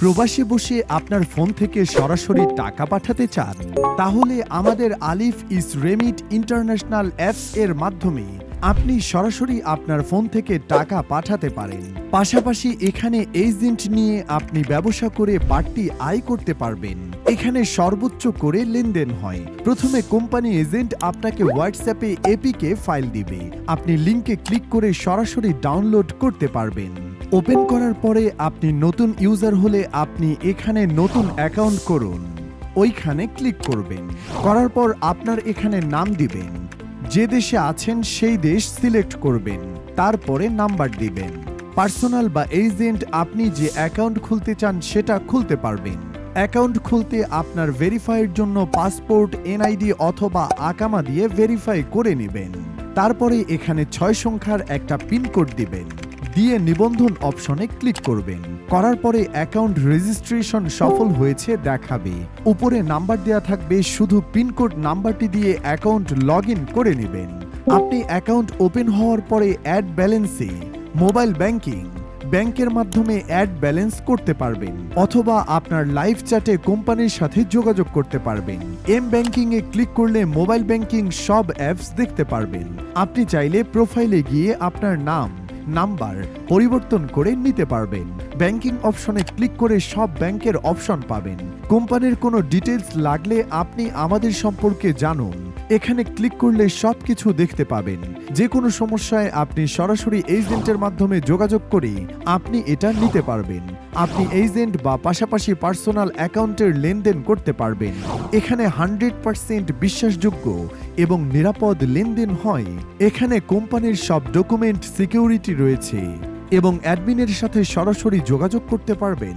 প্রবাসে বসে আপনার ফোন থেকে সরাসরি টাকা পাঠাতে চান? তাহলে আমাদের আলিফ ইজ রেমিট ইন্টারন্যাশনাল অ্যাপস এর মাধ্যমে আপনি সরাসরি আপনার ফোন থেকে টাকা পাঠাতে পারেন। পাশাপাশি এখানে এজেন্ট নিয়ে আপনি ব্যবসা করে বাড়তি আয় করতে পারবেন। এখানে সর্বোচ্চ করে লেনদেন হয়। প্রথমে কোম্পানি এজেন্ট আপনাকে হোয়াটসঅ্যাপে এপিকে ফাইল দিবে। আপনি লিংকে ক্লিক করে সরাসরি ডাউনলোড করতে পারবেন। ওপেন করার পরে আপনি নতুন ইউজার হলে আপনি এখানে নতুন অ্যাকাউন্ট করুন, ওইখানে ক্লিক করবেন। করার পর আপনার এখানে নাম দিবেন, যে দেশে আছেন সেই দেশ সিলেক্ট করবেন, তারপরে নাম্বার দিবেন। পার্সোনাল বা এজেন্ট আপনি যে অ্যাকাউন্ট খুলতে চান সেটা খুলতে পারবেন। অ্যাকাউন্ট খুলতে আপনার ভেরিফাইয়ের জন্য পাসপোর্ট, এনআইডি অথবা আকামা দিয়ে ভেরিফাই করে নেবেন। তারপরে এখানে 6 সংখ্যার একটা পিনকোড দিবেন, দিয়ে নিবন্ধন অপশনে ক্লিক করবেন। করার পরে অ্যাকাউন্ট রেজিস্ট্রেশন সফল হয়েছে দেখাবে। উপরে নাম্বার দেয়া থাকবে, শুধু পিনকোড নাম্বারটি দিয়ে অ্যাকাউন্ট লগইন করে নেবেন। আপনি অ্যাকাউন্ট ওপেন হওয়ার পরে অ্যাড ব্যালেন্সে মোবাইল ব্যাংকের মাধ্যমে অ্যাড ব্যালেন্স করতে পারবেন, অথবা আপনার লাইভ চ্যাটে কোম্পানির সাথে যোগাযোগ করতে পারবেন। এম ব্যাংকিং এ ক্লিক করলে মোবাইল ব্যাংকিং সব অ্যাপস দেখতে পারবেন। আপনি চাইলে প্রোফাইলে গিয়ে আপনার নাম্বার পরিবর্তন করে নিতে পারবেন। ব্যাংকিং অপশনে ক্লিক করে সব ব্যাংকের অপশন পাবেন। কোম্পানির কোনো ডিটেইলস লাগলে আপনি আমাদের সম্পর্কে জানুন, এখানে ক্লিক করলে সবকিছু দেখতে পাবেন। যে কোনো সমস্যায় আপনি সরাসরি এজেন্টের মাধ্যমে যোগাযোগ করে আপনি এটা নিতে পারবেন। আপনি এজেন্ট বা পাশাপাশি পার্সোনাল অ্যাকাউন্টের লেনদেন করতে পারবেন। এখানে 100% বিশ্বাসযোগ্য এবং নিরাপদ লেনদেন হয়। এখানে কোম্পানির সব ডকুমেন্ট সিকিউরিটি রয়েছে এবং অ্যাডমিনের সাথে সরাসরি যোগাযোগ করতে পারবেন।